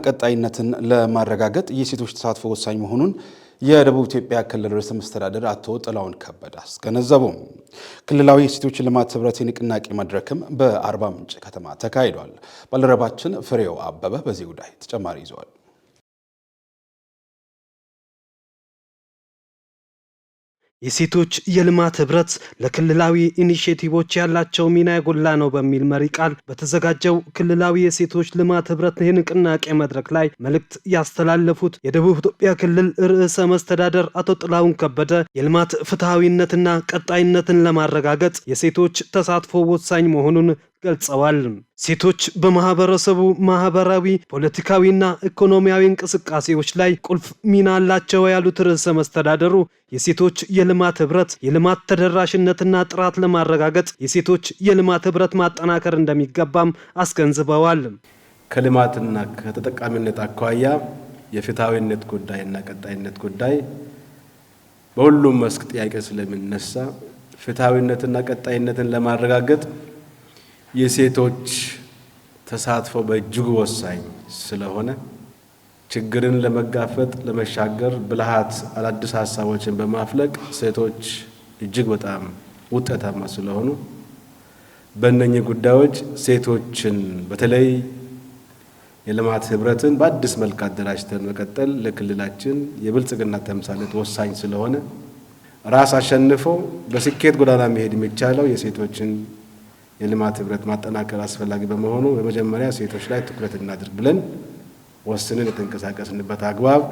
ቀጣይነትን ለማረጋገጥ የሴቶች ተሳትፎ ወሳኝ መሆኑን የደቡብ ኢትዮጵያ ክልል ርዕሰ መስተዳድር አቶ ጥላሁን ከበደ አስገነዘቡ። ክልላዊ የሴቶች ልማት ህብረት የንቅናቄ መድረክም በአርባ ምንጭ ከተማ ተካሂዷል። ባልደረባችን ፍሬው አበበ በዚህ ጉዳይ ተጨማሪ ይዟል። የሴቶች የልማት ህብረት ለክልላዊ ኢኒሼቲቮች ያላቸው ሚና የጎላ ነው በሚል መሪ ቃል በተዘጋጀው ክልላዊ የሴቶች ልማት ህብረት የንቅናቄ መድረክ ላይ መልእክት ያስተላለፉት የደቡብ ኢትዮጵያ ክልል ርዕሰ መስተዳድር አቶ ጥላሁን ከበደ የልማት ፍትሃዊነትና ቀጣይነትን ለማረጋገጥ የሴቶች ተሳትፎ ወሳኝ መሆኑን ገልጸዋል። ሴቶች በማህበረሰቡ ማህበራዊ፣ ፖለቲካዊና ኢኮኖሚያዊ እንቅስቃሴዎች ላይ ቁልፍ ሚና አላቸው ያሉት ርዕሰ መስተዳድሩ የሴቶች የልማት ህብረት የልማት ተደራሽነትና ጥራት ለማረጋገጥ የሴቶች የልማት ህብረት ማጠናከር እንደሚገባም አስገንዝበዋል። ከልማትና ከተጠቃሚነት አኳያ የፍትሃዊነት ጉዳይና ቀጣይነት ጉዳይ በሁሉም መስክ ጥያቄ ስለሚነሳ ፍትሃዊነትና ቀጣይነትን ለማረጋገጥ የሴቶች ተሳትፎ በእጅጉ ወሳኝ ስለሆነ ችግርን ለመጋፈጥ ለመሻገር ብልሃት አዳዲስ ሀሳቦችን በማፍለቅ ሴቶች እጅግ በጣም ውጤታማ ስለሆኑ በእነኚህ ጉዳዮች ሴቶችን በተለይ የልማት ህብረትን በአዲስ መልክ አደራጅተን መቀጠል ለክልላችን የብልጽግና ተምሳሌት ወሳኝ ስለሆነ ራስ አሸንፎ በስኬት ጎዳና መሄድ የሚቻለው የሴቶችን የልማት ህብረት ማጠናከር አስፈላጊ በመሆኑ በመጀመሪያ ሴቶች ላይ ትኩረት እናድርግ ብለን ወስነን የተንቀሳቀስንበት አግባብ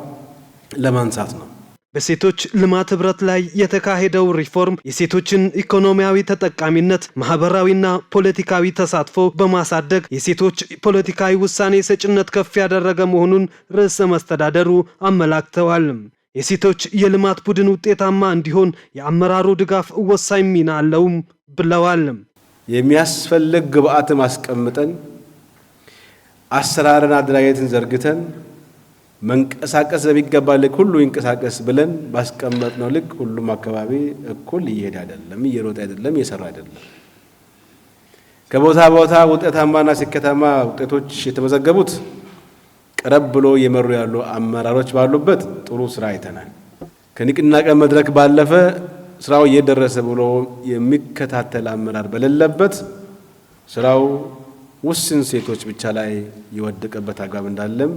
ለማንሳት ነው። በሴቶች ልማት ህብረት ላይ የተካሄደው ሪፎርም የሴቶችን ኢኮኖሚያዊ ተጠቃሚነት፣ ማህበራዊና ፖለቲካዊ ተሳትፎ በማሳደግ የሴቶች ፖለቲካዊ ውሳኔ ሰጭነት ከፍ ያደረገ መሆኑን ርዕሰ መስተዳድሩ አመላክተዋል። የሴቶች የልማት ቡድን ውጤታማ እንዲሆን የአመራሩ ድጋፍ ወሳኝ ሚና አለውም ብለዋል። የሚያስፈልግ ግብአት ማስቀምጠን አሰራርን አደራጀትን ዘርግተን መንቀሳቀስ በሚገባ ልክ ሁሉ ይንቀሳቀስ ብለን ባስቀመጥነው ልክ ሁሉም አካባቢ እኩል እየሄደ አይደለም፣ እየሮጠ አይደለም፣ እየሰራ አይደለም። ከቦታ ቦታ ውጤታማና ስኬታማ ውጤቶች የተመዘገቡት ቀረብ ብሎ እየመሩ ያሉ አመራሮች ባሉበት ጥሩ ስራ አይተናል። ከንቅናቄ መድረክ ባለፈ ስራው እየደረሰ ብሎ የሚከታተል አመራር በሌለበት ስራው ውስን ሴቶች ብቻ ላይ የወደቀበት አግባብ እንዳለም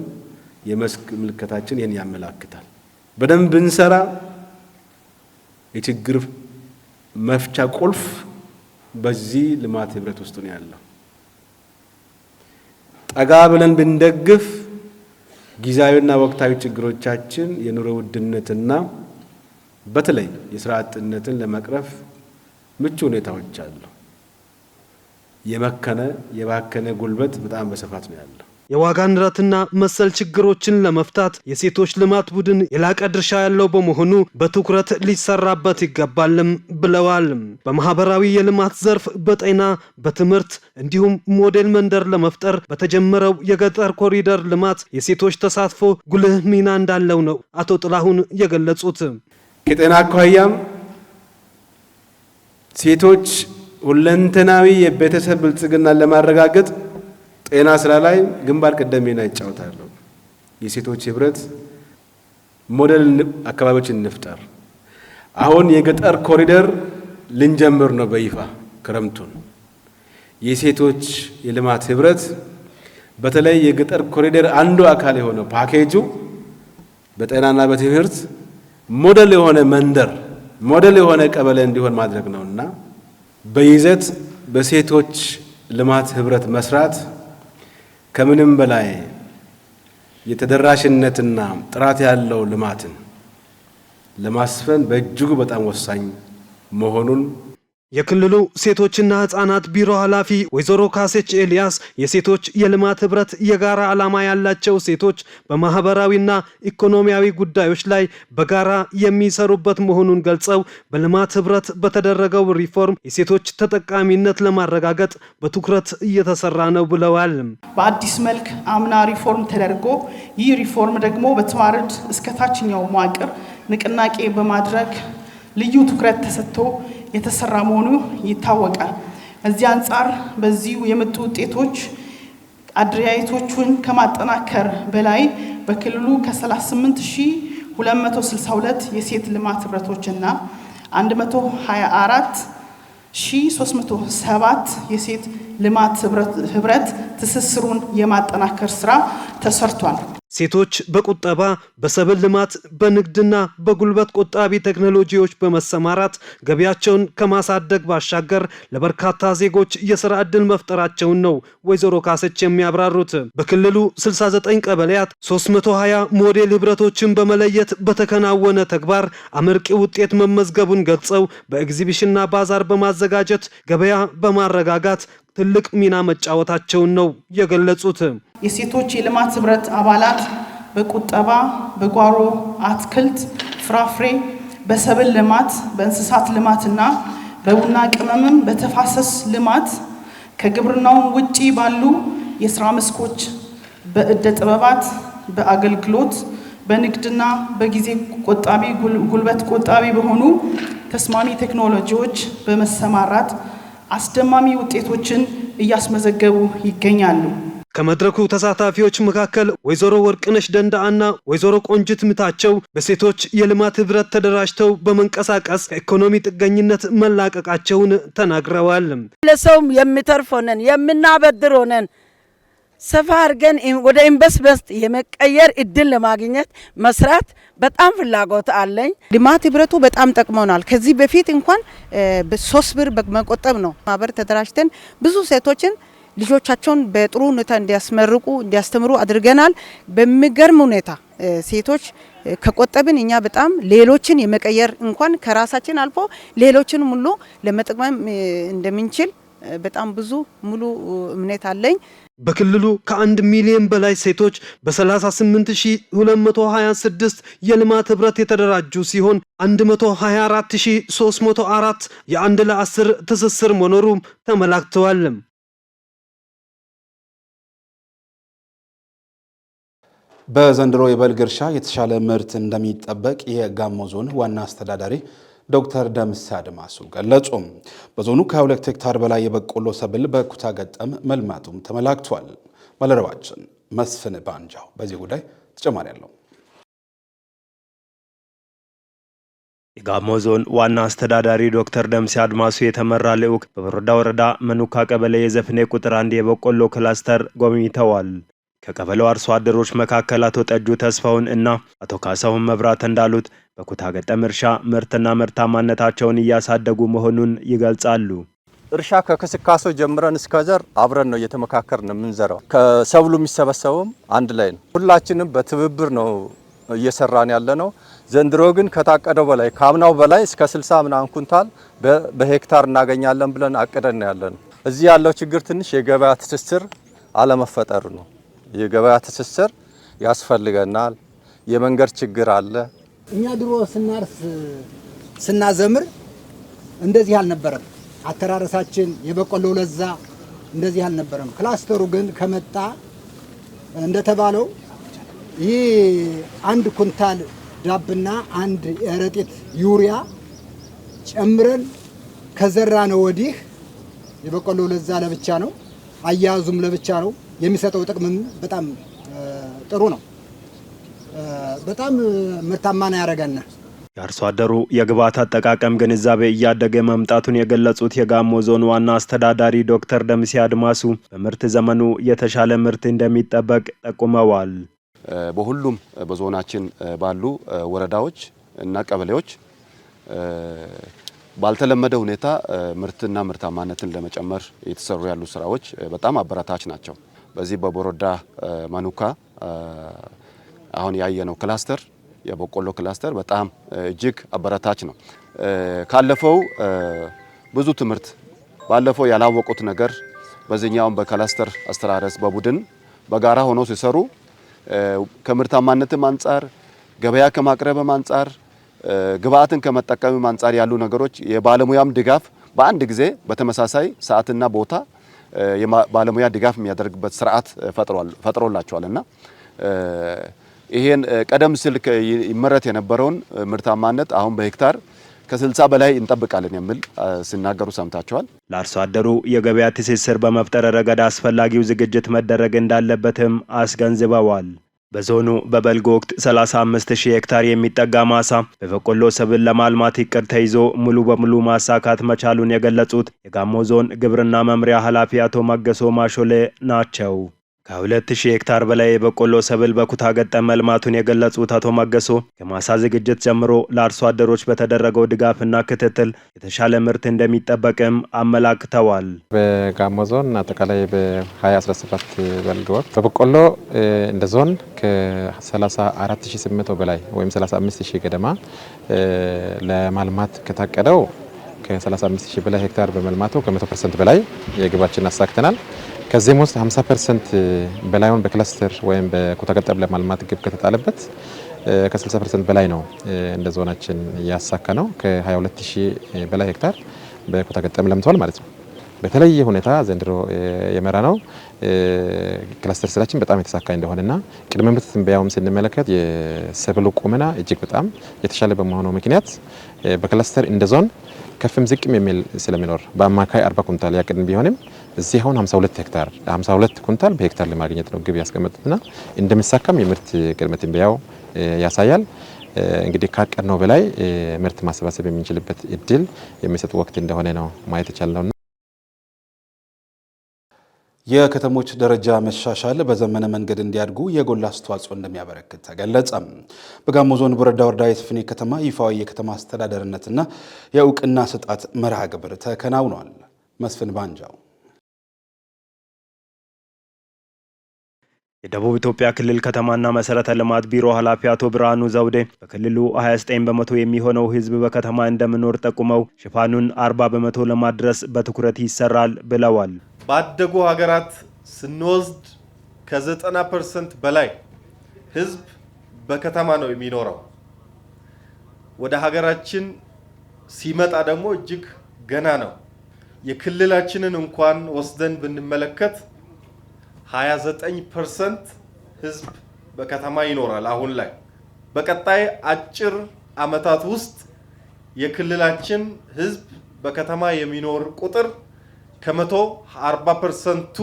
የመስክ ምልከታችን ይህን ያመላክታል። በደንብ እንሰራ የችግር መፍቻ ቁልፍ በዚህ ልማት ህብረት ውስጥ ነው ያለው። ጠጋ ብለን ብንደግፍ ጊዜያዊና ወቅታዊ ችግሮቻችን የኑሮ ውድነትና በተለይ የስራ አጥነትን ለመቅረፍ ምቹ ሁኔታዎች አሉ። የባከነ ጉልበት በጣም በስፋት ነው ያለው። የዋጋ ንረትና መሰል ችግሮችን ለመፍታት የሴቶች ልማት ቡድን የላቀ ድርሻ ያለው በመሆኑ በትኩረት ሊሰራበት ይገባልም ብለዋል። በማህበራዊ የልማት ዘርፍ በጤና፣ በትምህርት እንዲሁም ሞዴል መንደር ለመፍጠር በተጀመረው የገጠር ኮሪደር ልማት የሴቶች ተሳትፎ ጉልህ ሚና እንዳለው ነው አቶ ጥላሁን የገለጹት። ከጤና አኳያም ሴቶች ሁለንተናዊ የቤተሰብ ብልጽግናን ለማረጋገጥ ጤና ስራ ላይ ግንባር ቀደም ሚና ይጫወታሉ። የሴቶች ህብረት ሞዴል አካባቢዎችን እንፍጠር። አሁን የገጠር ኮሪደር ልንጀምር ነው በይፋ ክረምቱን። የሴቶች የልማት ህብረት በተለይ የገጠር ኮሪደር አንዱ አካል የሆነው ፓኬጁ በጤናና በትምህርት ሞዴል የሆነ መንደር፣ ሞዴል የሆነ ቀበሌ እንዲሆን ማድረግ ነውና በይዘት በሴቶች ልማት ህብረት መስራት ከምንም በላይ የተደራሽነትና ጥራት ያለው ልማትን ለማስፈን በእጅጉ በጣም ወሳኝ መሆኑን የክልሉ ሴቶችና ህፃናት ቢሮ ኃላፊ ወይዘሮ ካሴች ኤልያስ የሴቶች የልማት ህብረት የጋራ ዓላማ ያላቸው ሴቶች በማህበራዊና ኢኮኖሚያዊ ጉዳዮች ላይ በጋራ የሚሰሩበት መሆኑን ገልጸው በልማት ህብረት በተደረገው ሪፎርም የሴቶች ተጠቃሚነት ለማረጋገጥ በትኩረት እየተሰራ ነው ብለዋል። በአዲስ መልክ አምና ሪፎርም ተደርጎ ይህ ሪፎርም ደግሞ በተዋረድ እስከ ታችኛው መዋቅር ንቅናቄ በማድረግ ልዩ ትኩረት ተሰጥቶ የተሰራ መሆኑ ይታወቃል። እዚህ አንፃር በዚሁ የመጡ ውጤቶች አደረጃጀቶቹን ከማጠናከር በላይ በክልሉ ከ38262 የሴት ልማት ህብረቶችና 124307 የሴት ልማት ህብረት ትስስሩን የማጠናከር ስራ ተሰርቷል። ሴቶች በቁጠባ በሰብል ልማት በንግድና በጉልበት ቆጣቢ ቴክኖሎጂዎች በመሰማራት ገቢያቸውን ከማሳደግ ባሻገር ለበርካታ ዜጎች የሥራ ዕድል መፍጠራቸውን ነው ወይዘሮ ካሰች የሚያብራሩት። በክልሉ 69 ቀበሌያት 320 ሞዴል ህብረቶችን በመለየት በተከናወነ ተግባር አመርቂ ውጤት መመዝገቡን ገልጸው በኤግዚቢሽንና ባዛር በማዘጋጀት ገበያ በማረጋጋት ትልቅ ሚና መጫወታቸውን ነው የገለጹት። የሴቶች የልማት ህብረት አባላት በቁጠባ፣ በጓሮ አትክልት፣ ፍራፍሬ፣ በሰብል ልማት፣ በእንስሳት ልማትና በቡና ቅመምም በተፋሰስ ልማት ከግብርናው ውጪ ባሉ የሥራ መስኮች በእደ ጥበባት፣ በአገልግሎት፣ በንግድና በጊዜ ቆጣቢ ጉልበት ቆጣቢ በሆኑ ተስማሚ ቴክኖሎጂዎች በመሰማራት አስደማሚ ውጤቶችን እያስመዘገቡ ይገኛሉ። ከመድረኩ ተሳታፊዎች መካከል ወይዘሮ ወርቅነሽ ደንዳአና ወይዘሮ ቆንጅት ምታቸው በሴቶች የልማት ህብረት ተደራጅተው በመንቀሳቀስ ከኢኮኖሚ ጥገኝነት መላቀቃቸውን ተናግረዋል። ለሰውም የሚተርፍ ሆነን የምናበድር ሆነን ሰፋ አድርገን ወደ ኢንቨስትመንት የመቀየር እድል ለማግኘት መስራት በጣም ፍላጎት አለኝ። ልማት ህብረቱ በጣም ጠቅሞናል። ከዚህ በፊት እንኳን 3 ብር በመቆጠብ ነው ማህበር ተደራጅተን ብዙ ሴቶችን ልጆቻቸውን በጥሩ ሁኔታ እንዲያስመርቁ እንዲያስተምሩ አድርገናል። በሚገርም ሁኔታ ሴቶች ከቆጠብን እኛ በጣም ሌሎችን የመቀየር እንኳን ከራሳችን አልፎ ሌሎችን ሁሉ ለመጠቀም እንደምንችል በጣም ብዙ ሙሉ እምነት አለኝ። በክልሉ ከ1 ሚሊዮን በላይ ሴቶች በ38226 የልማት ህብረት የተደራጁ ሲሆን 124304 የ1 ለ10 ትስስር መኖሩ ተመላክተዋል። በዘንድሮ የበልግ እርሻ የተሻለ ምርት እንደሚጠበቅ የጋሞ ዞን ዋና አስተዳዳሪ ዶክተር ደምሴ አድማሱ ገለጹ። በዞኑ ከ2 ሄክታር በላይ የበቆሎ ሰብል በኩታ ገጠም መልማቱም ተመላክቷል። ባልደረባችን መስፍን ባንጃው በዚህ ጉዳይ ተጨማሪ አለው። የጋሞ ዞን ዋና አስተዳዳሪ ዶክተር ደምሴ አድማሱ የተመራ ልዑክ በቦረዳ ወረዳ መኑካ ቀበሌ የዘፍኔ ቁጥር 1 የበቆሎ ክላስተር ጎብኝተዋል። ከቀበሌው አርሶ አደሮች መካከል አቶ ጠጁ ተስፋውን እና አቶ ካሳሁን መብራት እንዳሉት በኩታ ገጠም እርሻ ምርትና ምርታማነታቸውን እያሳደጉ መሆኑን ይገልጻሉ። እርሻ ከክስካሴው ጀምረን እስከ ዘር አብረን ነው እየተመካከርን የምንዘራው። ከሰብሉ የሚሰበሰበውም አንድ ላይ ነው። ሁላችንም በትብብር ነው እየሰራን ያለ ነው። ዘንድሮ ግን ከታቀደው በላይ ከአምናው በላይ እስከ 60 ምናምን ኩንታል በሄክታር እናገኛለን ብለን አቅደን ያለ ነው። እዚህ ያለው ችግር ትንሽ የገበያ ትስስር አለመፈጠሩ ነው። የገበያ ትስስር ያስፈልገናል። የመንገድ ችግር አለ። እኛ ድሮ ስናርስ ስናዘምር እንደዚህ አልነበረም። አተራረሳችን የበቆሎ ለዛ እንደዚህ አልነበረም። ክላስተሩ ግን ከመጣ እንደተባለው ይህ 1 ኩንታል ዳብና 1 የረጢት ዩሪያ ጨምረን ከዘራ ነው ወዲህ የበቆሎ ለዛ ለብቻ ነው፣ አያያዙም ለብቻ ነው። የሚሰጠው ጥቅምም በጣም ጥሩ ነው። በጣም ምርታማና ያረጋና የአርሶ አደሩ የግብዓት አጠቃቀም ግንዛቤ እያደገ መምጣቱን የገለጹት የጋሞ ዞን ዋና አስተዳዳሪ ዶክተር ደምሴ አድማሱ በምርት ዘመኑ የተሻለ ምርት እንደሚጠበቅ ጠቁመዋል። በሁሉም በዞናችን ባሉ ወረዳዎች እና ቀበሌዎች ባልተለመደ ሁኔታ ምርትና ምርታማነትን ለመጨመር የተሰሩ ያሉ ስራዎች በጣም አበረታች ናቸው። በዚህ በቦረዳ መኑካ አሁን ያየነው ክላስተር የበቆሎ ክላስተር በጣም እጅግ አበረታች ነው። ካለፈው ብዙ ትምህርት ባለፈው ያላወቁት ነገር በዚህኛው በክላስተር አስተራረስ በቡድን በጋራ ሆኖ ሲሰሩ ከምርታማነትም አንፃር ገበያ ከማቅረብም አንፃር ግብዓትን ከመጠቀምም አንፃር ያሉ ነገሮች የባለሙያም ድጋፍ በአንድ ጊዜ በተመሳሳይ ሰዓትና ቦታ የባለሙያ ድጋፍ የሚያደርግበት ስርዓት ፈጥሮላቸዋልና ይሄን ቀደም ሲል ይመረት የነበረውን ምርታማነት አሁን በሄክታር ከ60 በላይ እንጠብቃለን የሚል ሲናገሩ ሰምታችኋል። ለአርሶ አደሩ የገበያ ትስስር በመፍጠር ረገድ አስፈላጊው ዝግጅት መደረግ እንዳለበትም አስገንዝበዋል። በዞኑ በበልግ ወቅት 35,000 ሄክታር የሚጠጋ ማሳ በበቆሎ ሰብል ለማልማት እቅድ ተይዞ ሙሉ በሙሉ ማሳካት መቻሉን የገለጹት የጋሞ ዞን ግብርና መምሪያ ኃላፊ አቶ ማገሶ ማሾሌ ናቸው። ከ2,000 ሄክታር በላይ የበቆሎ ሰብል በኩታ ገጠም መልማቱን የገለጹት አቶ ማገሶ ከማሳ ዝግጅት ጀምሮ ለአርሶ አደሮች በተደረገው ድጋፍና ክትትል የተሻለ ምርት እንደሚጠበቅም አመላክተዋል። በጋሞ ዞን አጠቃላይ በ2017 በልግ ወቅት በበቆሎ እንደ ዞን ከ34,800 በላይ ወይም 35,000 ገደማ ለማልማት ከታቀደው ከ35,000 በላይ ሄክታር በመልማቱ ከ100% በላይ የግባችን አሳክተናል። ከዚህም ውስጥ 50% በላይውን በክላስተር ወይም በኩታ ገጠም ለማልማት ግብ ከተጣለበት ከ60% በላይ ነው እንደ ዞናችን ያሳካ ነው። ከ22,000 በላይ ሄክታር በኩታ ገጠም ለምቷል ማለት ነው። በተለየ ሁኔታ ዘንድሮ የመራ ነው ክላስተር ስራችን በጣም የተሳካ እንደሆነና ቅድመ ምርት ትንበያውም ስንመለከት የሰብሉ ቁመና እጅግ በጣም የተሻለ በመሆኑ ምክንያት በክላስተር እንደ ዞን ከፍም ዝቅም የሚል ስለሚኖር በአማካይ 40 ኩንታል ያቅድን ቢሆንም እዚህ አሁን 52 ኩንታል በሄክታር ለማግኘት ነው ግብ ያስቀመጡትና እንደሚሳካም የምርት ቅድመ ትንበያው ያሳያል። እንግዲህ ካቀድነው በላይ ምርት ማሰባሰብ የምንችልበት እድል የሚሰጥ ወቅት እንደሆነ ነው ማየት የቻልነው። የከተሞች ደረጃ መሻሻል በዘመነ መንገድ እንዲያድጉ የጎላ አስተዋጽኦ እንደሚያበረክት ተገለጸ። በጋሞ ዞን ቦረዳ ወረዳ የስፍኔ ከተማ ይፋዊ የከተማ አስተዳደርነትና የእውቅና ስጣት መርሃ ግብር ተከናውኗል። መስፍን ባንጃው የደቡብ ኢትዮጵያ ክልል ከተማና መሰረተ ልማት ቢሮ ኃላፊ አቶ ብርሃኑ ዘውዴ በክልሉ 29 በመቶ የሚሆነው ሕዝብ በከተማ እንደሚኖር ጠቁመው ሽፋኑን 40 በመቶ ለማድረስ በትኩረት ይሰራል ብለዋል። ባደጉ ሀገራት ስንወስድ ከ90% በላይ ሕዝብ በከተማ ነው የሚኖረው። ወደ ሀገራችን ሲመጣ ደግሞ እጅግ ገና ነው። የክልላችንን እንኳን ወስደን ብንመለከት 29% ሕዝብ በከተማ ይኖራል አሁን ላይ። በቀጣይ አጭር ዓመታት ውስጥ የክልላችን ሕዝብ በከተማ የሚኖር ቁጥር ከ140%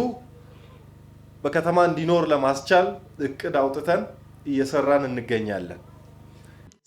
በከተማ እንዲኖር ለማስቻል እቅድ አውጥተን እየሰራን እንገኛለን።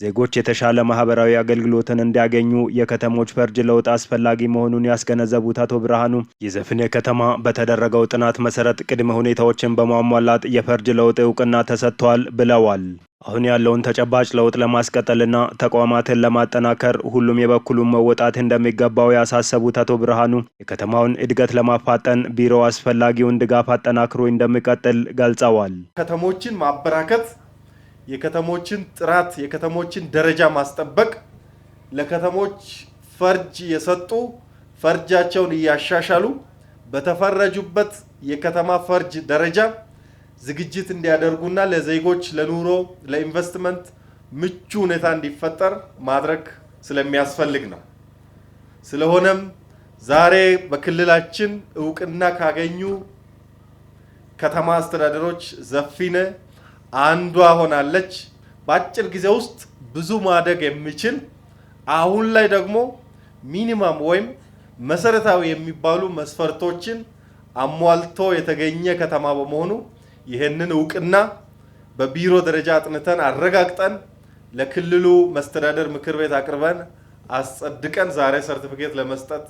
ዜጎች የተሻለ ማህበራዊ አገልግሎትን እንዲያገኙ የከተሞች ፈርጅ ለውጥ አስፈላጊ መሆኑን ያስገነዘቡት አቶ ብርሃኑ የስፍኔ ከተማ በተደረገው ጥናት መሰረት ቅድመ ሁኔታዎችን በማሟላት የፈርጅ ለውጥ እውቅና ተሰጥቷል ብለዋል። አሁን ያለውን ተጨባጭ ለውጥ ለማስቀጠልና ተቋማትን ለማጠናከር ሁሉም የበኩሉን መወጣት እንደሚገባው ያሳሰቡት አቶ ብርሃኑ የከተማውን እድገት ለማፋጠን ቢሮ አስፈላጊውን ድጋፍ አጠናክሮ እንደሚቀጥል ገልጸዋል። ከተሞችን ማበራከት፣ የከተሞችን ጥራት፣ የከተሞችን ደረጃ ማስጠበቅ፣ ለከተሞች ፈርጅ የሰጡ ፈርጃቸውን እያሻሻሉ በተፈረጁበት የከተማ ፈርጅ ደረጃ ዝግጅት እንዲያደርጉና ለዜጎች ለኑሮ ለኢንቨስትመንት ምቹ ሁኔታ እንዲፈጠር ማድረግ ስለሚያስፈልግ ነው። ስለሆነም ዛሬ በክልላችን እውቅና ካገኙ ከተማ አስተዳደሮች ዘፊነ አንዷ ሆናለች። በአጭር ጊዜ ውስጥ ብዙ ማደግ የሚችል አሁን ላይ ደግሞ ሚኒማም ወይም መሰረታዊ የሚባሉ መስፈርቶችን አሟልቶ የተገኘ ከተማ በመሆኑ ይህንን እውቅና በቢሮ ደረጃ አጥንተን አረጋግጠን ለክልሉ መስተዳደር ምክር ቤት አቅርበን አስጸድቀን ዛሬ ሰርቲፊኬት ለመስጠት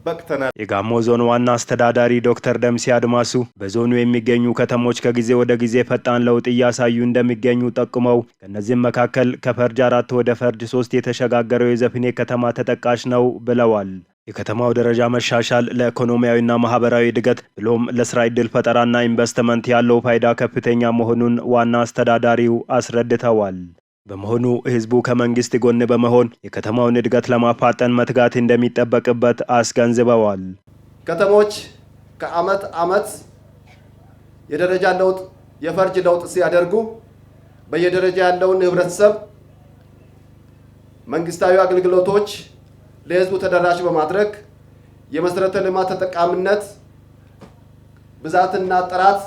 በቅተናል። የጋሞ ዞን ዋና አስተዳዳሪ ዶክተር ደምሲ አድማሱ በዞኑ የሚገኙ ከተሞች ከጊዜ ወደ ጊዜ ፈጣን ለውጥ እያሳዩ እንደሚገኙ ጠቁመው ከነዚህም መካከል ከፈርጅ 4 ወደ ፈርጅ 3 የተሸጋገረው የስፍኔ ከተማ ተጠቃሽ ነው ብለዋል። የከተማው ደረጃ መሻሻል ለኢኮኖሚያዊና ማህበራዊ እድገት ብሎም ለስራ ዕድል ፈጠራና ኢንቨስትመንት ያለው ፋይዳ ከፍተኛ መሆኑን ዋና አስተዳዳሪው አስረድተዋል። በመሆኑ ህዝቡ ከመንግስት ጎን በመሆን የከተማውን እድገት ለማፋጠን መትጋት እንደሚጠበቅበት አስገንዝበዋል። ከተሞች ከአመት አመት የደረጃ ለውጥ የፈርጅ ለውጥ ሲያደርጉ በየደረጃ ያለውን ህብረተሰብ መንግስታዊ አገልግሎቶች ለህዝቡ ተደራሽ በማድረግ የመሰረተ ልማት ተጠቃሚነት ብዛትና ጥራት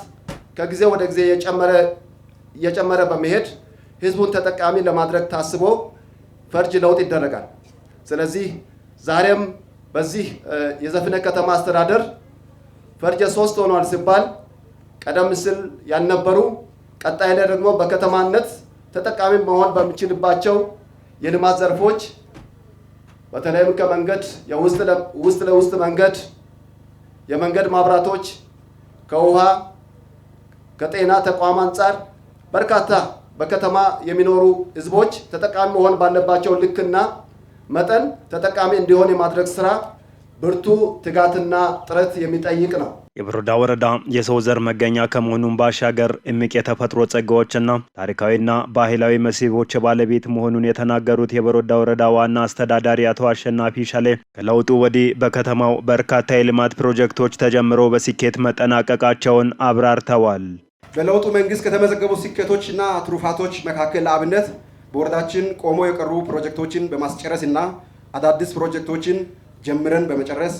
ከጊዜ ወደ ጊዜ እየጨመረ በመሄድ ህዝቡን ተጠቃሚ ለማድረግ ታስቦ ፈርጅ ለውጥ ይደረጋል። ስለዚህ ዛሬም በዚህ የዘፍኔ ከተማ አስተዳደር ፈርጀ 3 ሆኗል ሲባል ቀደም ሲል ያልነበሩ ቀጣይ ላይ ደግሞ በከተማነት ተጠቃሚ መሆን በሚችልባቸው የልማት ዘርፎች በተለይም ከመንገድ የውስጥ ለውስጥ መንገድ፣ የመንገድ ማብራቶች፣ ከውሃ ከጤና ተቋም አንጻር በርካታ በከተማ የሚኖሩ ህዝቦች ተጠቃሚ መሆን ባለባቸው ልክና መጠን ተጠቃሚ እንዲሆን የማድረግ ስራ ብርቱ ትጋትና ጥረት የሚጠይቅ ነው። የቦሮዳ ወረዳ የሰው ዘር መገኛ ከመሆኑም ባሻገር እምቅ የተፈጥሮ ጸጋዎችና ታሪካዊና ባህላዊ መስህቦች ባለቤት መሆኑን የተናገሩት የቦሮዳ ወረዳ ዋና አስተዳዳሪ አቶ አሸናፊ ሸሌ ከለውጡ ወዲህ በከተማው በርካታ የልማት ፕሮጀክቶች ተጀምረው በስኬት መጠናቀቃቸውን አብራርተዋል። በለውጡ መንግስት ከተመዘገቡ ስኬቶችና ትሩፋቶች መካከል ለአብነት በወረዳችን ቆሞ የቀሩ ፕሮጀክቶችን በማስጨረስና አዳዲስ ፕሮጀክቶችን ጀምረን በመጨረስ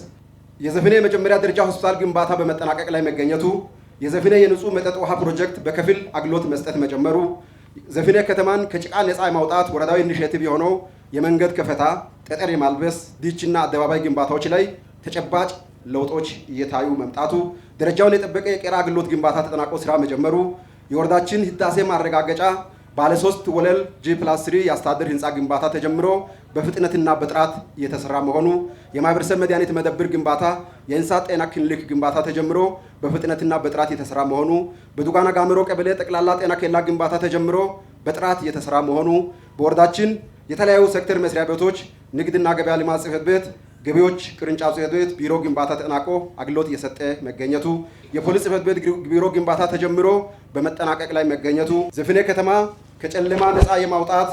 የዘፍኔ የመጀመሪያ ደረጃ ሆስፒታል ግንባታ በመጠናቀቅ ላይ መገኘቱ፣ የዘፍኔ የንጹህ መጠጥ ውሃ ፕሮጀክት በከፊል አገልግሎት መስጠት መጀመሩ፣ ዘፍኔ ከተማን ከጭቃ ነፃ የማውጣት ወረዳዊ ኢኒሼቲቭ የሆነው የመንገድ ከፈታ፣ ጠጠር የማልበስ፣ ዲችና አደባባይ ግንባታዎች ላይ ተጨባጭ ለውጦች እየታዩ መምጣቱ፣ ደረጃውን የጠበቀ የቄራ አገልግሎት ግንባታ ተጠናቆ ስራ መጀመሩ፣ የወረዳችን ህዳሴ ማረጋገጫ ባለ 3 ወለል G+3 የአስተዳደር ህንፃ ግንባታ ተጀምሮ በፍጥነትና በጥራት እየተሰራ መሆኑ፣ የማህበረሰብ መድኃኒት መደብር ግንባታ፣ የእንስሳት ጤና ክሊኒክ ግንባታ ተጀምሮ በፍጥነትና በጥራት እየተሰራ መሆኑ፣ በዱጋና ጋምሮ ቀበሌ ጠቅላላ ጤና ኬላ ግንባታ ተጀምሮ በጥራት እየተሰራ መሆኑ፣ በወረዳችን የተለያዩ ሴክተር መስሪያ ቤቶች ንግድና ገበያ ልማት ጽሕፈት ቤት፣ ገቢዎች ቅርንጫፍ ጽሕፈት ቤት ቢሮ ግንባታ ተጠናቆ አገልግሎት እየሰጠ መገኘቱ፣ የፖሊስ ጽሕፈት ቤት ቢሮ ግንባታ ተጀምሮ በመጠናቀቅ ላይ መገኘቱ፣ ዘፍኔ ከተማ ከጨለማ ነፃ የማውጣት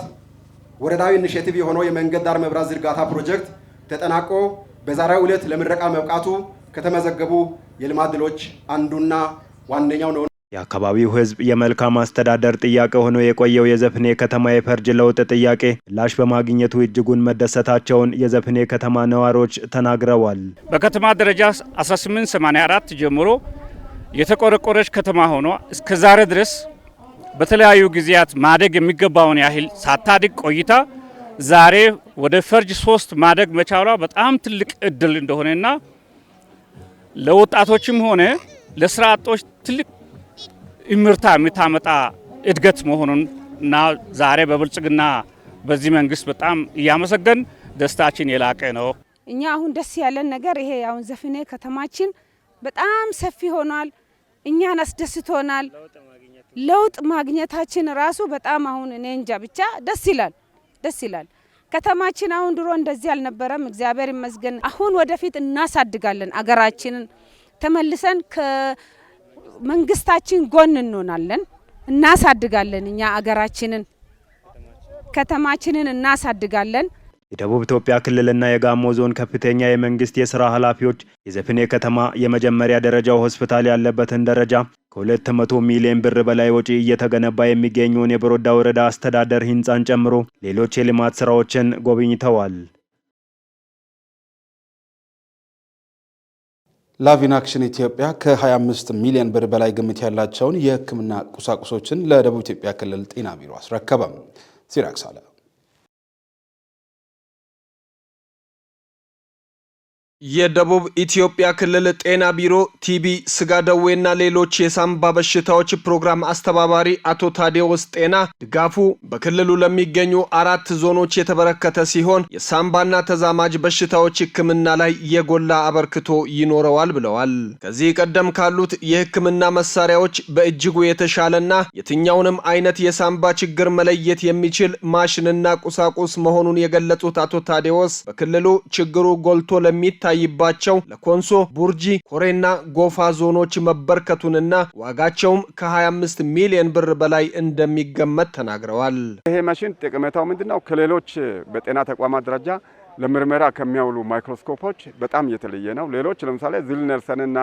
ወረዳዊ ኢኒሼቲቭ የሆነው የመንገድ ዳር መብራት ዝርጋታ ፕሮጀክት ተጠናቆ በዛሬው ዕለት ለምረቃ መብቃቱ ከተመዘገቡ የልማት ድሎች አንዱና ዋነኛው ነው። የአካባቢው ህዝብ የመልካም አስተዳደር ጥያቄ ሆኖ የቆየው የዘፍኔ ከተማ የፈርጅ ለውጥ ጥያቄ ምላሽ በማግኘቱ እጅጉን መደሰታቸውን የዘፍኔ ከተማ ነዋሪዎች ተናግረዋል። በከተማ ደረጃ 1884 ጀምሮ የተቆረቆረች ከተማ ሆኖ እስከ ዛሬ ድረስ በተለያዩ ጊዜያት ማደግ የሚገባውን ያህል ሳታድግ ቆይታ ዛሬ ወደ ፈርጅ 3 ማደግ መቻሏ በጣም ትልቅ እድል እንደሆነና ለወጣቶችም ሆነ ለስራ አጦች ትልቅ እምርታ የምታመጣ እድገት መሆኑን እና ዛሬ በብልጽግና በዚህ መንግስት በጣም እያመሰገን ደስታችን የላቀ ነው። እኛ አሁን ደስ ያለን ነገር ይሄ አሁን ዘፍኔ ከተማችን በጣም ሰፊ ሆኗል። እኛን አስደስቶናል። ለውጥ ማግኘታችን ራሱ በጣም አሁን እኔ እንጃ ብቻ ደስ ይላል። ከተማችን አሁን ድሮ እንደዚህ አልነበረም። እግዚአብሔር ይመስገን። አሁን ወደፊት እናሳድጋለን። አገራችንን ተመልሰን ከመንግስታችን ጎን እንሆናለን። እናሳድጋለን። እኛ አገራችንን ከተማችንን እናሳድጋለን። የደቡብ ኢትዮጵያ ክልልና የጋሞ ዞን ከፍተኛ የመንግስት የስራ ኃላፊዎች የዘፍኔ ከተማ የመጀመሪያ ደረጃው ሆስፒታል ያለበትን ደረጃ ከ200 ሚሊዮን ብር በላይ ወጪ እየተገነባ የሚገኘውን የቦሮዳ ወረዳ አስተዳደር ህንፃን ጨምሮ ሌሎች የልማት ስራዎችን ጎብኝተዋል። ላቪን አክሽን ኢትዮጵያ ከ25 ሚሊዮን ብር በላይ ግምት ያላቸውን የሕክምና ቁሳቁሶችን ለደቡብ ኢትዮጵያ ክልል ጤና ቢሮ አስረከበም። ሲራክ ሳለ የደቡብ ኢትዮጵያ ክልል ጤና ቢሮ ቲቢ፣ ስጋ ደዌና ሌሎች የሳምባ በሽታዎች ፕሮግራም አስተባባሪ አቶ ታዴዎስ ጤና ድጋፉ በክልሉ ለሚገኙ 4 ዞኖች የተበረከተ ሲሆን የሳምባና ተዛማጅ በሽታዎች ሕክምና ላይ የጎላ አበርክቶ ይኖረዋል ብለዋል። ከዚህ ቀደም ካሉት የሕክምና መሳሪያዎች በእጅጉ የተሻለና የትኛውንም አይነት የሳምባ ችግር መለየት የሚችል ማሽንና ቁሳቁስ መሆኑን የገለጹት አቶ ታዴዎስ በክልሉ ችግሩ ጎልቶ ለሚታ ይባቸው ለኮንሶ፣ ቡርጂ፣ ኮሬና ጎፋ ዞኖች መበርከቱንና ዋጋቸውም ከ25 ሚሊዮን ብር በላይ እንደሚገመት ተናግረዋል። ይሄ ማሽን ጥቅመታው ምንድነው? ከሌሎች በጤና ተቋማት ደረጃ ለምርመራ ከሚያውሉ ማይክሮስኮፖች በጣም የተለየ ነው። ሌሎች ለምሳሌ ዚልነርሰንና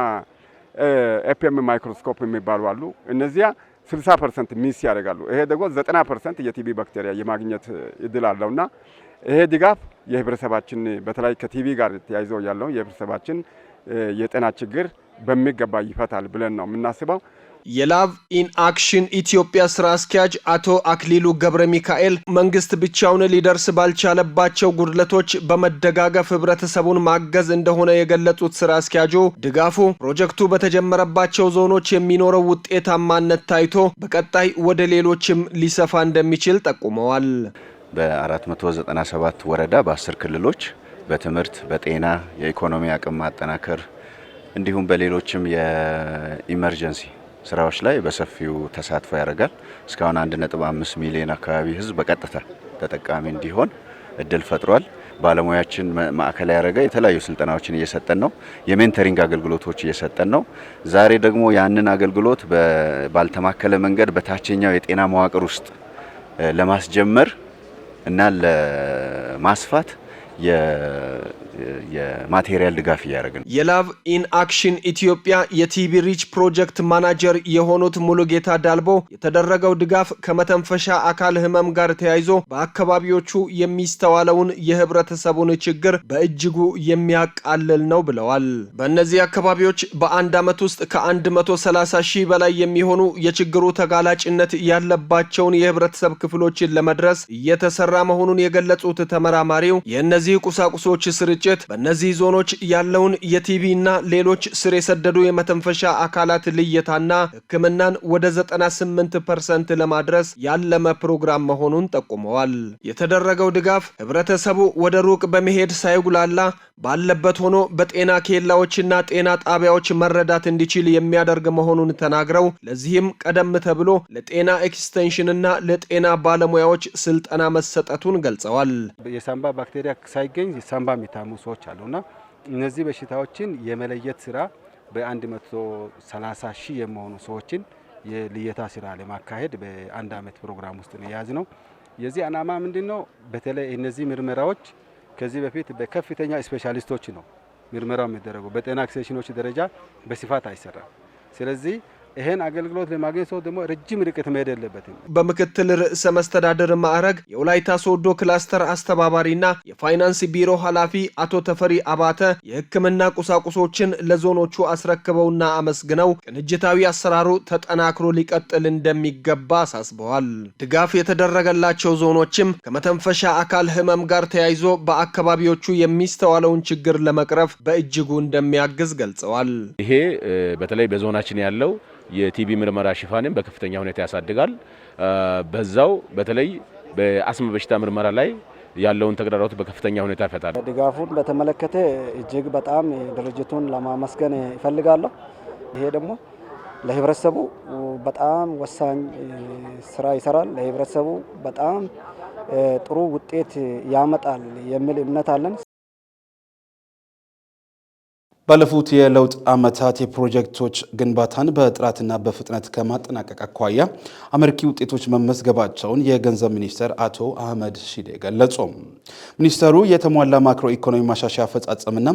ኤፒኤም ማይክሮስኮፕ የሚባሉ አሉ። እነዚያ 60% ሚስ ያደርጋሉ። ይሄ ደግሞ 90% የቲቢ ባክቴሪያ የማግኘት እድል አለውና ይሄ ድጋፍ የህብረተሰባችን በተለይ ከቲቢ ጋር ተያይዞ ያለው የህብረተሰባችን የጤና ችግር በሚገባ ይፈታል ብለን ነው የምናስበው። የላቭ ኢን አክሽን ኢትዮጵያ ስራ አስኪያጅ አቶ አክሊሉ ገብረ ሚካኤል መንግስት ብቻውን ሊደርስ ባልቻለባቸው ጉድለቶች በመደጋገፍ ህብረተሰቡን ማገዝ እንደሆነ የገለጹት ስራ አስኪያጁ ድጋፉ ፕሮጀክቱ በተጀመረባቸው ዞኖች የሚኖረው ውጤታማነት ታይቶ በቀጣይ ወደ ሌሎችም ሊሰፋ እንደሚችል ጠቁመዋል። በ497 ወረዳ በ10 ክልሎች በትምህርት፣ በጤና፣ የኢኮኖሚ አቅም ማጠናከር እንዲሁም በሌሎችም የኢመርጀንሲ ስራዎች ላይ በሰፊው ተሳትፎ ያደርጋል። እስካሁን 1.5 ሚሊዮን አካባቢ ህዝብ በቀጥታ ተጠቃሚ እንዲሆን እድል ፈጥሯል። ባለሙያችን ማዕከል ያደረገ የተለያዩ ስልጠናዎችን እየሰጠን ነው። የሜንተሪንግ አገልግሎቶች እየሰጠን ነው። ዛሬ ደግሞ ያንን አገልግሎት ባልተማከለ መንገድ በታችኛው የጤና መዋቅር ውስጥ ለማስጀመር እና ለማስፋት የማቴሪያል ድጋፍ ያደረግን የላቭ ኢን አክሽን ኢትዮጵያ የቲቢ ሪች ፕሮጀክት ማናጀር የሆኑት ሙሉጌታ ዳልቦ የተደረገው ድጋፍ ከመተንፈሻ አካል ህመም ጋር ተያይዞ በአካባቢዎቹ የሚስተዋለውን የህብረተሰቡን ችግር በእጅጉ የሚያቃልል ነው ብለዋል። በእነዚህ አካባቢዎች በአንድ ዓመት ውስጥ ከ130 ሺህ በላይ የሚሆኑ የችግሩ ተጋላጭነት ያለባቸውን የህብረተሰብ ክፍሎችን ለመድረስ እየተሰራ መሆኑን የገለጹት ተመራማሪው የእነዚህ ቁሳቁሶች ስርጭት በእነዚህ ዞኖች ያለውን የቲቢ እና ሌሎች ስር የሰደዱ የመተንፈሻ አካላት ልየታና ህክምናን ወደ 98% ለማድረስ ያለመ ፕሮግራም መሆኑን ጠቁመዋል። የተደረገው ድጋፍ ህብረተሰቡ ወደ ሩቅ በመሄድ ሳይጉላላ ባለበት ሆኖ በጤና ኬላዎችና ጤና ጣቢያዎች መረዳት እንዲችል የሚያደርግ መሆኑን ተናግረው ለዚህም ቀደም ተብሎ ለጤና ኤክስቴንሽንና ለጤና ባለሙያዎች ስልጠና መሰጠቱን ገልጸዋል። የሳምባ ባክቴሪያ ሳይገኝ ሳምባ የሚታሙ ሰዎች አሉና እነዚህ በሽታዎችን የመለየት ስራ በ130 ሺህ የሚሆኑ ሰዎችን የልየታ ስራ ለማካሄድ በአንድ ዓመት ፕሮግራም ውስጥ ነው የያዝነው። የዚህ ዓላማ ምንድነው? በተለይ እነዚህ ምርመራዎች ከዚህ በፊት በከፍተኛ ስፔሻሊስቶች ነው ምርመራው የሚደረገው። በጤና ኤክስቴንሽኖች ደረጃ በስፋት አይሰራም። ስለዚህ ይሄን አገልግሎት ለማግኘት ሰው ደግሞ ረጅም ርቀት መሄድ የለበትም። በምክትል ርዕሰ መስተዳድር ማዕረግ የወላይታ ሶዶ ክላስተር አስተባባሪና የፋይናንስ ቢሮ ኃላፊ አቶ ተፈሪ አባተ የሕክምና ቁሳቁሶችን ለዞኖቹ አስረክበውና አመስግነው ቅንጅታዊ አሰራሩ ተጠናክሮ ሊቀጥል እንደሚገባ አሳስበዋል። ድጋፍ የተደረገላቸው ዞኖችም ከመተንፈሻ አካል ህመም ጋር ተያይዞ በአካባቢዎቹ የሚስተዋለውን ችግር ለመቅረፍ በእጅጉ እንደሚያግዝ ገልጸዋል። ይሄ በተለይ በዞናችን ያለው የቲቢ ምርመራ ሽፋንን በከፍተኛ ሁኔታ ያሳድጋል። በዛው በተለይ በአስም በሽታ ምርመራ ላይ ያለውን ተግዳሮት በከፍተኛ ሁኔታ ይፈታል። ድጋፉን በተመለከተ እጅግ በጣም ድርጅቱን ለማመስገን ይፈልጋለሁ። ይሄ ደግሞ ለህብረተሰቡ በጣም ወሳኝ ስራ ይሰራል። ለህብረተሰቡ በጣም ጥሩ ውጤት ያመጣል የሚል እምነት አለን። ባለፉት የለውጥ ዓመታት የፕሮጀክቶች ግንባታን በጥራትና በፍጥነት ከማጠናቀቅ አኳያ አመርቂ ውጤቶች መመዝገባቸውን የገንዘብ ሚኒስትር አቶ አህመድ ሺዴ ገለጹ። ሚኒስተሩ የተሟላ ማክሮ ኢኮኖሚ ማሻሻያ አፈጻጸምና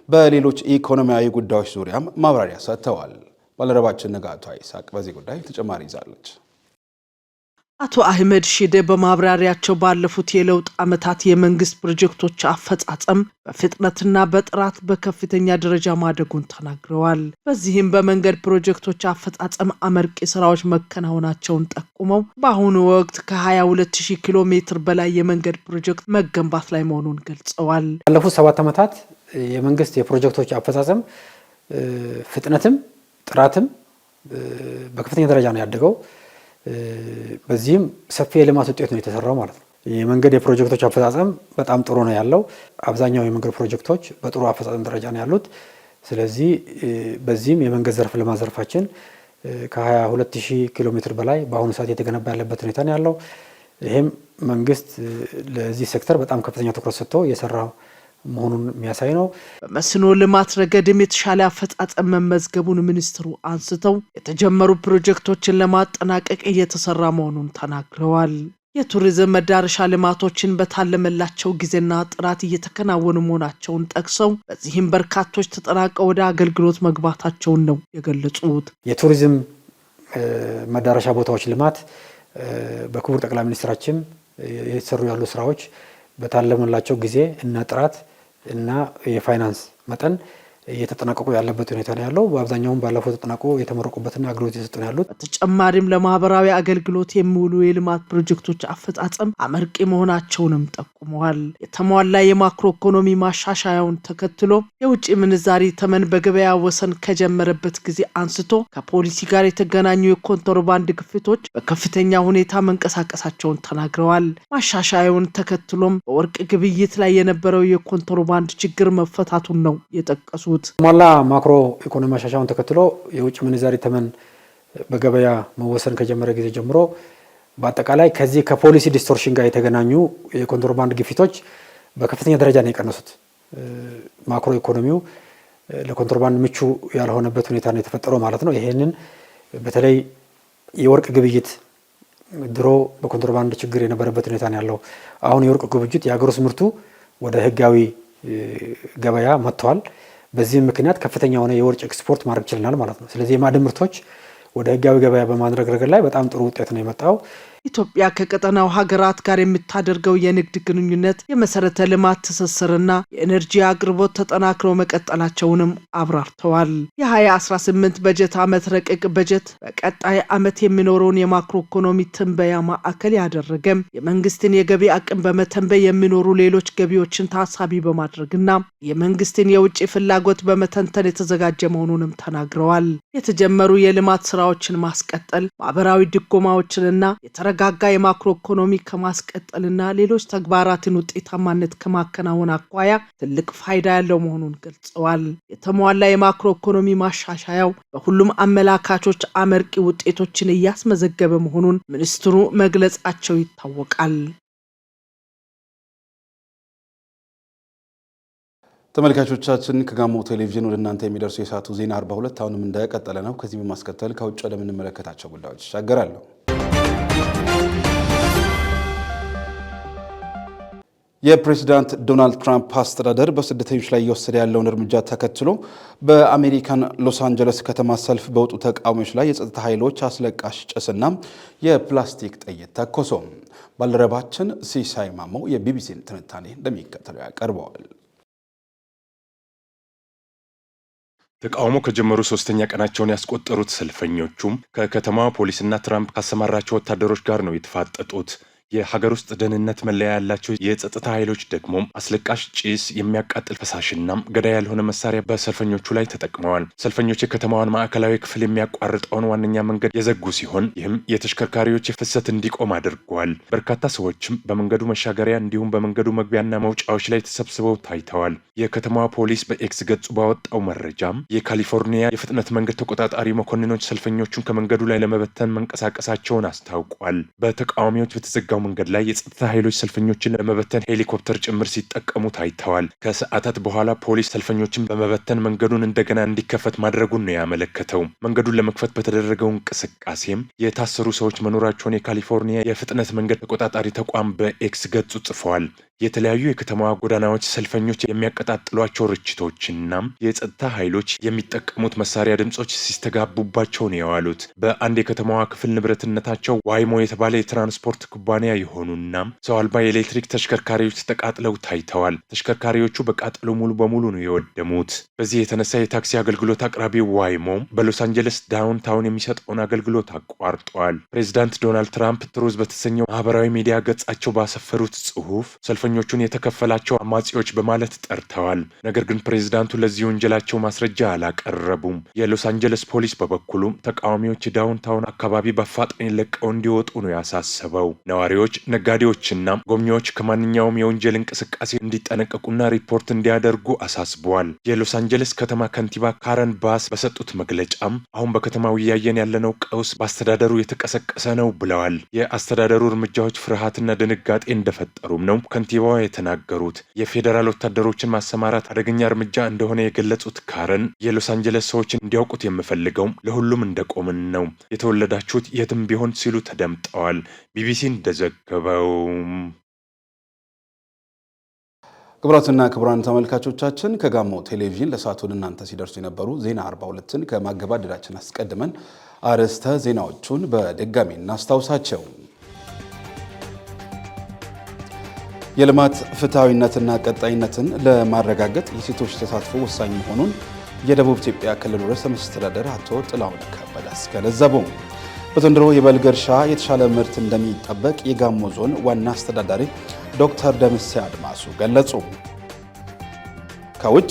በሌሎች ኢኮኖሚያዊ ጉዳዮች ዙሪያም ማብራሪያ ሰጥተዋል። ባልደረባችን ንጋቱ ይስሐቅ በዚህ ጉዳይ ተጨማሪ ይዛለች። አቶ አህመድ ሺዴ በማብራሪያቸው ባለፉት የለውጥ ዓመታት የመንግስት ፕሮጀክቶች አፈጻጸም በፍጥነትና በጥራት በከፍተኛ ደረጃ ማደጉን ተናግረዋል። በዚህም በመንገድ ፕሮጀክቶች አፈጻጸም አመርቂ ስራዎች መከናወናቸውን ጠቁመው በአሁኑ ወቅት ከ22000 ኪሎ ሜትር በላይ የመንገድ ፕሮጀክት መገንባት ላይ መሆኑን ገልጸዋል። ባለፉት 7 ዓመታት የመንግስት የፕሮጀክቶች አፈጻጸም ፍጥነትም ጥራትም በከፍተኛ ደረጃ ነው ያደገው። በዚህም ሰፊ የልማት ውጤት ነው የተሰራው ማለት ነው። የመንገድ የፕሮጀክቶች አፈጻጸም በጣም ጥሩ ነው ያለው። አብዛኛው የመንገድ ፕሮጀክቶች በጥሩ አፈጻጸም ደረጃ ነው ያሉት። ስለዚህ በዚህም የመንገድ ዘርፍ ልማት ዘርፋችን ከ22000 ኪሎ ሜትር በላይ በአሁኑ ሰዓት የተገነባ ያለበት ሁኔታ ነው ያለው። ይህም መንግስት ለዚህ ሴክተር በጣም ከፍተኛ ትኩረት ሰጥቶ የሰራው መሆኑን የሚያሳይ ነው። በመስኖ ልማት ረገድም የተሻለ አፈጻጸም መመዝገቡን ሚኒስትሩ አንስተው የተጀመሩ ፕሮጀክቶችን ለማጠናቀቅ እየተሰራ መሆኑን ተናግረዋል። የቱሪዝም መዳረሻ ልማቶችን በታለመላቸው ጊዜና ጥራት እየተከናወኑ መሆናቸውን ጠቅሰው በዚህም በርካቶች ተጠናቀው ወደ አገልግሎት መግባታቸውን ነው የገለጹት። የቱሪዝም መዳረሻ ቦታዎች ልማት በክቡር ጠቅላይ ሚኒስትራችን የተሰሩ ያሉ ስራዎች በታለመላቸው ጊዜ እና ጥራት እና የፋይናንስ መጠን እየተጠናቀቁ ያለበት ሁኔታ ነው ያለው። በአብዛኛውም ባለፈው ተጠናቆ የተመረቁበትና አገልግሎት እየሰጡ ነው ያሉት። በተጨማሪም ለማህበራዊ አገልግሎት የሚውሉ የልማት ፕሮጀክቶች አፈጻጸም አመርቂ መሆናቸውንም ጠቁመዋል። የተሟላ የማክሮ ኢኮኖሚ ማሻሻያውን ተከትሎ የውጭ ምንዛሪ ተመን በገበያ ወሰን ከጀመረበት ጊዜ አንስቶ ከፖሊሲ ጋር የተገናኙ የኮንትሮባንድ ግፊቶች በከፍተኛ ሁኔታ መንቀሳቀሳቸውን ተናግረዋል። ማሻሻያውን ተከትሎም በወርቅ ግብይት ላይ የነበረው የኮንትሮባንድ ችግር መፈታቱን ነው የጠቀሱት። ሟላ ማክሮ ኢኮኖሚ ማሻሻያውን ተከትሎ የውጭ ምንዛሪ ተመን በገበያ መወሰን ከጀመረ ጊዜ ጀምሮ በአጠቃላይ ከዚህ ከፖሊሲ ዲስቶርሽን ጋር የተገናኙ የኮንትሮባንድ ግፊቶች በከፍተኛ ደረጃ ነው የቀነሱት። ማክሮ ኢኮኖሚው ለኮንትሮባንድ ምቹ ያልሆነበት ሁኔታ ነው የተፈጠረው ማለት ነው። ይሄንን በተለይ የወርቅ ግብይት ድሮ በኮንትሮባንድ ችግር የነበረበት ሁኔታ ነው ያለው። አሁን የወርቅ ግብይት የሀገር ውስጥ ምርቱ ወደ ህጋዊ ገበያ መጥቷል። በዚህ ምክንያት ከፍተኛ የሆነ የወርቅ ኤክስፖርት ማድረግ ችለናል ማለት ነው። ስለዚህ የማዕድን ምርቶች ወደ ህጋዊ ገበያ በማድረግ ረገድ ላይ በጣም ጥሩ ውጤት ነው የመጣው። ኢትዮጵያ ከቀጠናው ሀገራት ጋር የምታደርገው የንግድ ግንኙነት የመሰረተ ልማት ትስስርና የኤነርጂ አቅርቦት ተጠናክረው መቀጠላቸውንም አብራርተዋል። የ2018 በጀት ዓመት ረቂቅ በጀት በቀጣይ ዓመት የሚኖረውን የማክሮ ኢኮኖሚ ትንበያ ማዕከል ያደረገም የመንግስትን የገቢ አቅም በመተንበይ የሚኖሩ ሌሎች ገቢዎችን ታሳቢ በማድረግና የመንግስትን የውጭ ፍላጎት በመተንተን የተዘጋጀ መሆኑንም ተናግረዋል። የተጀመሩ የልማት ስራዎችን ማስቀጠል፣ ማህበራዊ ድጎማዎችንና የተረጋጋ የማክሮ ኢኮኖሚ ከማስቀጠልና ሌሎች ተግባራትን ውጤታማነት ከማከናወን አኳያ ትልቅ ፋይዳ ያለው መሆኑን ገልጸዋል። የተሟላ የማክሮ ኢኮኖሚ ማሻሻያው በሁሉም አመላካቾች አመርቂ ውጤቶችን እያስመዘገበ መሆኑን ሚኒስትሩ መግለጻቸው ይታወቃል። ተመልካቾቻችን ከጋሞ ቴሌቪዥን ወደ እናንተ የሚደርሱ የሰዓቱ ዜና 42 አሁንም እንደቀጠለ ነው። ከዚህ በማስከተል ከውጭ ወደምንመለከታቸው ጉዳዮች ይሻገራለሁ። የፕሬዚዳንት ዶናልድ ትራምፕ አስተዳደር በስደተኞች ላይ እየወሰደ ያለውን እርምጃ ተከትሎ በአሜሪካን ሎስ አንጀለስ ከተማ ሰልፍ በወጡ ተቃዋሚዎች ላይ የጸጥታ ኃይሎች አስለቃሽ ጭስና የፕላስቲክ ጥይት ተኮሱ። ባልደረባችን ሲሳይ ማሞ የቢቢሲን ትንታኔ እንደሚከተለው ያቀርበዋል። ተቃውሞ ከጀመሩ ሶስተኛ ቀናቸውን ያስቆጠሩት ሰልፈኞቹም ከከተማዋ ፖሊስና ትራምፕ ካሰማራቸው ወታደሮች ጋር ነው የተፋጠጡት። የሀገር ውስጥ ደህንነት መለያ ያላቸው የጸጥታ ኃይሎች ደግሞ አስለቃሽ ጭስ፣ የሚያቃጥል ፈሳሽና ገዳይ ያልሆነ መሳሪያ በሰልፈኞቹ ላይ ተጠቅመዋል። ሰልፈኞች የከተማዋን ማዕከላዊ ክፍል የሚያቋርጠውን ዋነኛ መንገድ የዘጉ ሲሆን ይህም የተሽከርካሪዎች ፍሰት እንዲቆም አድርጓል። በርካታ ሰዎችም በመንገዱ መሻገሪያ እንዲሁም በመንገዱ መግቢያና መውጫዎች ላይ ተሰብስበው ታይተዋል። የከተማዋ ፖሊስ በኤክስ ገጹ ባወጣው መረጃም የካሊፎርኒያ የፍጥነት መንገድ ተቆጣጣሪ መኮንኖች ሰልፈኞቹን ከመንገዱ ላይ ለመበተን መንቀሳቀሳቸውን አስታውቋል። በተቃዋሚዎች በተዘጋው መንገድ ላይ የጸጥታ ኃይሎች ሰልፈኞችን ለመበተን ሄሊኮፕተር ጭምር ሲጠቀሙ ታይተዋል። ከሰዓታት በኋላ ፖሊስ ሰልፈኞችን በመበተን መንገዱን እንደገና እንዲከፈት ማድረጉን ነው ያመለከተው። መንገዱን ለመክፈት በተደረገው እንቅስቃሴም የታሰሩ ሰዎች መኖራቸውን የካሊፎርኒያ የፍጥነት መንገድ ተቆጣጣሪ ተቋም በኤክስ ገጹ ጽፈዋል። የተለያዩ የከተማዋ ጎዳናዎች ሰልፈኞች የሚያቀጣጥሏቸው ርችቶችና የጸጥታ ኃይሎች የሚጠቀሙት መሳሪያ ድምጾች ሲስተጋቡባቸው ነው የዋሉት። በአንድ የከተማዋ ክፍል ንብረትነታቸው ዋይሞ የተባለ የትራንስፖርት ኩባንያ የሆኑና ሰው አልባ የኤሌክትሪክ ተሽከርካሪዎች ተቃጥለው ታይተዋል። ተሽከርካሪዎቹ በቃጠሎ ሙሉ በሙሉ ነው የወደሙት። በዚህ የተነሳ የታክሲ አገልግሎት አቅራቢው ዋይሞ በሎስ አንጀለስ ዳውንታውን የሚሰጠውን አገልግሎት አቋርጧል። ፕሬዚዳንት ዶናልድ ትራምፕ ትሩዝ በተሰኘው ማህበራዊ ሚዲያ ገጻቸው ባሰፈሩት ጽሁፍ ሰልፈኞቹን የተከፈላቸው አማጺዎች በማለት ጠርተዋል። ነገር ግን ፕሬዚዳንቱ ለዚህ ወንጀላቸው ማስረጃ አላቀረቡም። የሎስ አንጀለስ ፖሊስ በበኩሉ ተቃዋሚዎች ዳውንታውን አካባቢ በአፋጣኝ ለቀው እንዲወጡ ነው ያሳሰበው። ነዋሪዎች፣ ነጋዴዎችና ጎብኚዎች ከማንኛውም የወንጀል እንቅስቃሴ እንዲጠነቀቁና ሪፖርት እንዲያደርጉ አሳስበዋል። የሎስ አንጀለስ ከተማ ከንቲባ ካረን ባስ በሰጡት መግለጫም አሁን በከተማው እያየን ያለነው ቀውስ በአስተዳደሩ የተቀሰቀሰ ነው ብለዋል። የአስተዳደሩ እርምጃዎች ፍርሃትና ድንጋጤ እንደፈጠሩም ነው ከንቲባዋ የተናገሩት። የፌዴራል ወታደሮችን ማሰማራት አደገኛ እርምጃ እንደሆነ የገለጹት ካረን የሎስ አንጀለስ ሰዎችን እንዲያውቁት የምፈልገው ለሁሉም እንደቆምን ነው፣ የተወለዳችሁት የትም ቢሆን ሲሉ ተደምጠዋል። ቢቢሲ እንደዘገበው። ክቡራትና ክቡራን ተመልካቾቻችን ከጋሞ ቴሌቪዥን ለሰዓቱ እናንተ ሲደርሱ የነበሩ ዜና 42ን ከማገባደዳችን አስቀድመን አርዕስተ ዜናዎቹን በድጋሚ እናስታውሳቸው። የልማት ፍትሐዊነትና ቀጣይነትን ለማረጋገጥ የሴቶች ተሳትፎ ወሳኝ መሆኑን የደቡብ ኢትዮጵያ ክልል ርዕሰ መስተዳድር አቶ ጥላሁን ከበደ አስገነዘቡ። በዘንድሮ የበልግ እርሻ የተሻለ ምርት እንደሚጠበቅ የጋሞ ዞን ዋና አስተዳዳሪ ዶክተር ደምሴ አድማሱ ገለጹ። ከውጭ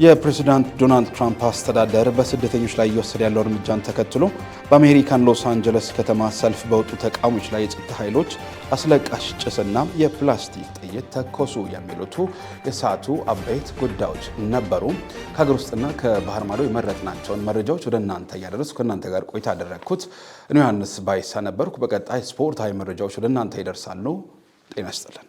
የፕሬዝዳንት ዶናልድ ትራምፕ አስተዳደር በስደተኞች ላይ እየወሰደ ያለው እርምጃን ተከትሎ በአሜሪካን ሎስ አንጀለስ ከተማ ሰልፍ በወጡ ተቃዋሚዎች ላይ የጸጥታ ኃይሎች አስለቃሽ ጭስና የፕላስቲክ ጥይት ተኮሱ የሚሉት የሰዓቱ አበይት ጉዳዮች ነበሩ። ከሀገር ውስጥና ከባህር ማዶ የመረጥናቸውን መረጃዎች ወደ እናንተ እያደረስኩ ከእናንተ ጋር ቆይታ ያደረግኩት እኔ ዮሐንስ ባይሳ ነበርኩ። በቀጣይ ስፖርታዊ መረጃዎች ወደ እናንተ ይደርሳሉ። ጤና ይስጥልን።